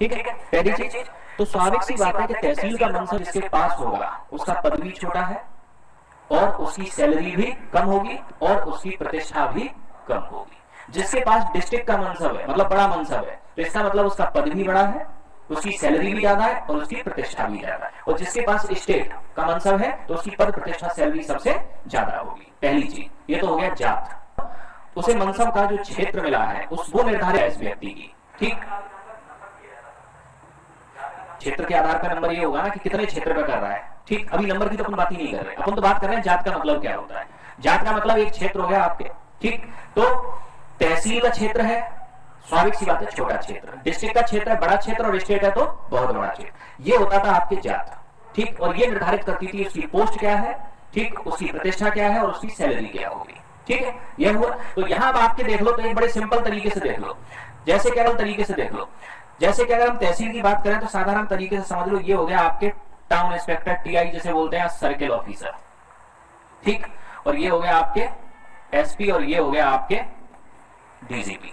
ठीक है, पहली चीज तो स्वाभाविक सी बात है कि तहसील का मनसब जिसके पास होगा उसका पद भी छोटा है और उसकी सैलरी भी कम होगी और उसकी प्रतिष्ठा भी कम होगी। जिसके पास डिस्ट्रिक्ट का मनसब है, मतलब बड़ा मनसब है, तो इसका मतलब उसका पद भी बड़ा है, उसकी सैलरी भी ज्यादा है और उसकी प्रतिष्ठा भी ज्यादा है। और जिसके पास स्टेट का मनसब है तो उसकी पद प्रतिष्ठा सैलरी सबसे ज्यादा होगी। पहली चीज ये तो हो गया जात। उसे मनसब का जो क्षेत्र मिला है वो निर्धारित है इस व्यक्ति की। ठीक, क्षेत्र के आधार पर नंबर ये होगा ना कि कितने क्षेत्र पे कर रहा है। ठीक, अभी नंबर की तो अपन बात ही नहीं कर रहे, अपन तो बात कर रहे हैं जात का मतलब क्या होता है। जात का मतलब एक क्षेत्र हो गया आपके। ठीक, तो तहसील का क्षेत्र है, स्वाभाविक सी बात है छोटा क्षेत्र, डिस्ट्रिक्ट का क्षेत्र है बड़ा क्षेत्र और स्टेट है तो बहुत बड़ा क्षेत्र। ये होता था आपके जात। ठीक, और ये निर्धारित करती थी उसकी पोस्ट क्या है, ठीक, उसकी प्रतिष्ठा क्या है और उसकी सैलरी क्या होगी। ठीक है, यह हुआ। तो यहां आपके देख लो तो एक बड़े सिंपल तरीके से देख लो, जैसे केवल तरीके से देख लो। जैसे कि अगर हम तहसील की बात करें तो साधारण तरीके से समझ लो ये हो गया आपके टाउन इंस्पेक्टर, टीआई जैसे बोलते हैं, सर्किल ऑफिसर। ठीक, और ये हो गया आपके एसपी और ये हो गया आपके डीजीपी।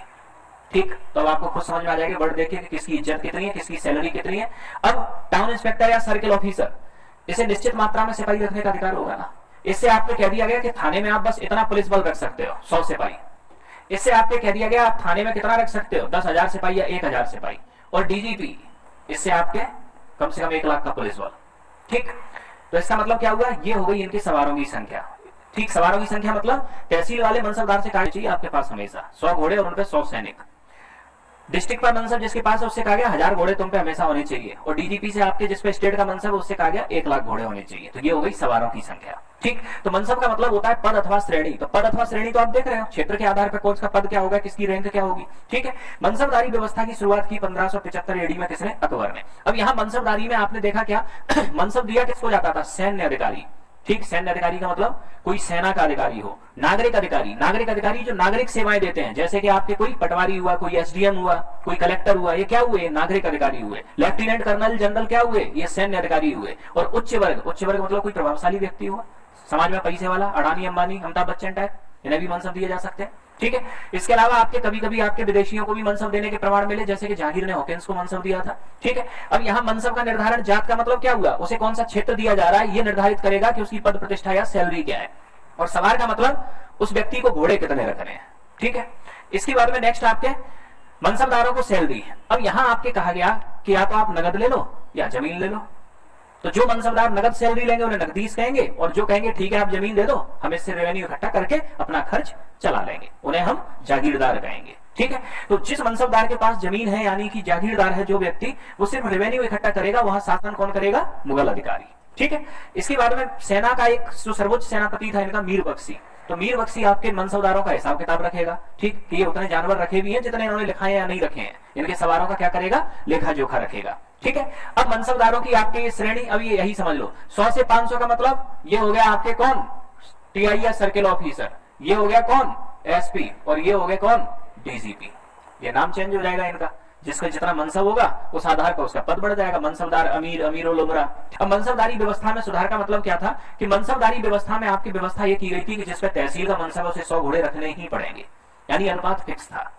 ठीक, तो अब आपको खुद समझ में आ जाएगा, वर्ड देखिए कि किसकी इज्जत कितनी है, किसकी सैलरी कितनी है। अब टाउन इंस्पेक्टर या सर्किल ऑफिसर, इसे निश्चित मात्रा में सिपाही रखने का अधिकार होगा ना। इससे आपको कह दिया गया कि थाने में आप बस इतना पुलिस बल रख सकते हो, 100 सिपाही। इससे आपको कह दिया गया आप थाने में कितना रख सकते हो, 10,000 सिपाही या 1,000 सिपाही। और डीजीपी, इससे आपके कम से कम 1 लाख का पुलिस बल। ठीक, तो इसका मतलब क्या हुआ, ये हो गई इनकी सवारों की संख्या। ठीक, सवारों की संख्या मतलब तहसील वाले मनसबदार से कहा चाहिए आपके पास हमेशा 100 घोड़े और उनपे 100 सैनिक। डिस्ट्रिक्ट का मनसब जिसके पास है उससे कहा गया 1000 घोड़े तुम पे हमेशा होने चाहिए। और डीजीपी से आपके जिसपे स्टेट का मनसब है उससे कहा गया 1 लाख घोड़े होने चाहिए। तो ये हो गई सवारों की संख्या। ठीक, तो मनसब का मतलब होता है पद अथवा श्रेणी। तो पद अथवा श्रेणी तो आप देख रहे हो, क्षेत्र के आधार पर कौन सा पद क्या होगा, किसकी रैंक क्या होगी। ठीक है, मनसबदारी व्यवस्था की शुरुआत की 1575 एडी में किसने, अकबर ने। अब यहाँ मनसबदारी में आपने देखा क्या मनसब दिया किसको जाता था, सैन्य अधिकारी। ठीक, सैन्य अधिकारी का मतलब कोई सेना का अधिकारी हो। नागरिक अधिकारी, नागरिक अधिकारी जो नागरिक सेवाएं देते हैं, जैसे कि आपके कोई पटवारी हुआ, कोई एसडीएम हुआ, कोई कलेक्टर हुआ, ये क्या हुए, नागरिक अधिकारी हुए। लेफ्टिनेंट कर्नल जनरल क्या हुए, ये सैन्य अधिकारी हुए। और उच्च वर्ग, उच्च वर्ग मतलब कोई प्रभावशाली व्यक्ति हुआ समाज में, पैसे वाला, अडानी अंबानी अमिताभ बच्चन टाइप, इन्हें भी मनसब दिए जा सकते हैं। ठीक है, इसके अलावा आपके कभी कभी आपके विदेशियों को भी मनसब देने के प्रमाण मिले, जैसे कि जहांगीर ने हॉकिंस को मनसब दिया था। ठीक है, अब यहाँ मनसब का निर्धारण, जात का मतलब क्या हुआ, उसे कौन सा क्षेत्र दिया जा रहा है ये निर्धारित करेगा कि उसकी पद प्रतिष्ठा या सैलरी क्या है। और सवार का मतलब उस व्यक्ति को घोड़े कितने रखने हैं। ठीक है, इसके बाद में नेक्स्ट आपके मनसबदारों को सैलरी। अब यहाँ आपके कहा गया कि या तो आप नगद ले लो या जमीन ले लो। तो जो मनसबदार नगद सैलरी लेंगे उन्हें नकदीस कहेंगे, और जो कहेंगे ठीक है आप जमीन दे दो, हम इससे रेवेन्यू इकट्ठा करके अपना खर्च चला लेंगे, उन्हें हम जागीरदार कहेंगे। ठीक है, तो जिस मनसबदार के पास जमीन है यानी कि जागीरदार है जो व्यक्ति, वो सिर्फ रेवेन्यू इकट्ठा करेगा, वहां शासन कौन करेगा, मुगल अधिकारी। ठीक है, इसके बाद में सेना का एक जो सर्वोच्च सेनापति था इनका मीर बख्शी। तो मीर बख्शी आपके मनसबदारों का हिसाब किताब रखेगा। ठीक, कि ये उतने जानवर रखे भी हैं जितने इन्होंने लिखाए या नहीं रखे हैं, इनके सवारों का क्या करेगा, लेखा जोखा रखेगा। ठीक है, अब मनसबदारों की आपकी ये श्रेणी, अब ये यही समझ लो 100 से 500 का मतलब ये हो गया आपके कौन, टीआई या सर्किल ऑफिसर, ये हो गया कौन, एसपी, और ये हो गया कौन, डीजीपी। ये नाम चेंज हो जाएगा इनका, जिसका जितना मनसब होगा उस आधार पर उसका पद बढ़ जाएगा। मनसबदार अमीर, अमीर उल उमरा। अब मनसबदारी व्यवस्था में सुधार का मतलब क्या था कि मनसबदारी व्यवस्था में आपकी व्यवस्था ये की गई थी कि जिसपे तहसील का मनसब है उसे 100 घोड़े रखने ही पड़ेंगे, यानी अनुपात फिक्स था।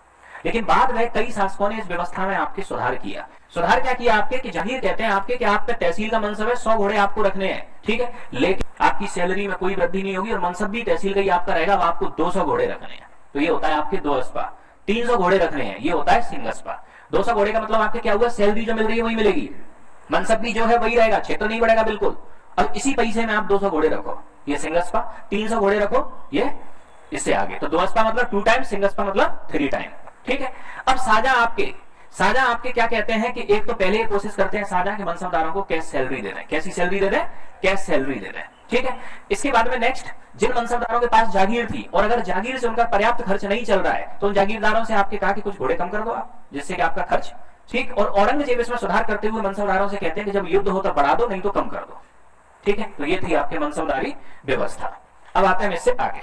लेकिन बाद में कई शासकों ने इस व्यवस्था में आपके सुधार किया। सुधार क्या किया आपके, कि जाहिर कहते हैं आपके कि आप पे तहसील का मनसब है, 100 घोड़े आपको रखने हैं। ठीक है, लेकिन आपकी सैलरी में कोई वृद्धि नहीं होगी और मनसब भी तहसील का ही आपका रहेगा, अब आपको 200 घोड़े रखने हैं। तो ये होता है आपके 2 अस्पा। 300 घोड़े रखने हैं, ये होता है सिंगस्पा। 200 घोड़े का मतलब आपके क्या हुआ, सैलरी जो मिल रही है वही मिलेगी, मनसब भी जो है वही रहेगा, क्षेत्र नहीं बढ़ेगा बिल्कुल। अब इसी पैसे में आप 200 घोड़े रखो, ये सिंगस्पा। 300 घोड़े रखो, ये इससे आगे। तो 2 अस्पा मतलब 2 टाइम, सिंगस्पा मतलब 3 टाइम। ठीक है, अब साझा आपके क्या कहते हैं कि एक तो पहले कोशिश करते हैं साझा के मनसबदारों को कैश सैलरी दे रहे हैं। कैसी सैलरी दे रहे हैं, कैश सैलरी दे रहे हैं। ठीक है, इसके बाद में नेक्स्ट, जिन मनसबदारों के पास जागीर थी और अगर जागीर से उनका पर्याप्त खर्च नहीं चल रहा है तो उन जागीरदारों से आपके कहा कि कुछ घोड़े कम कर दो आप, जिससे कि आपका खर्च। ठीक, और औरंगजेब इसमें सुधार करते हुए मनसबदारों से कहते हैं कि जब युद्ध हो तो बढ़ा दो, नहीं तो कम कर दो। ठीक है, तो ये थी आपके मनसबदारी व्यवस्था। अब आते हैं इससे आगे।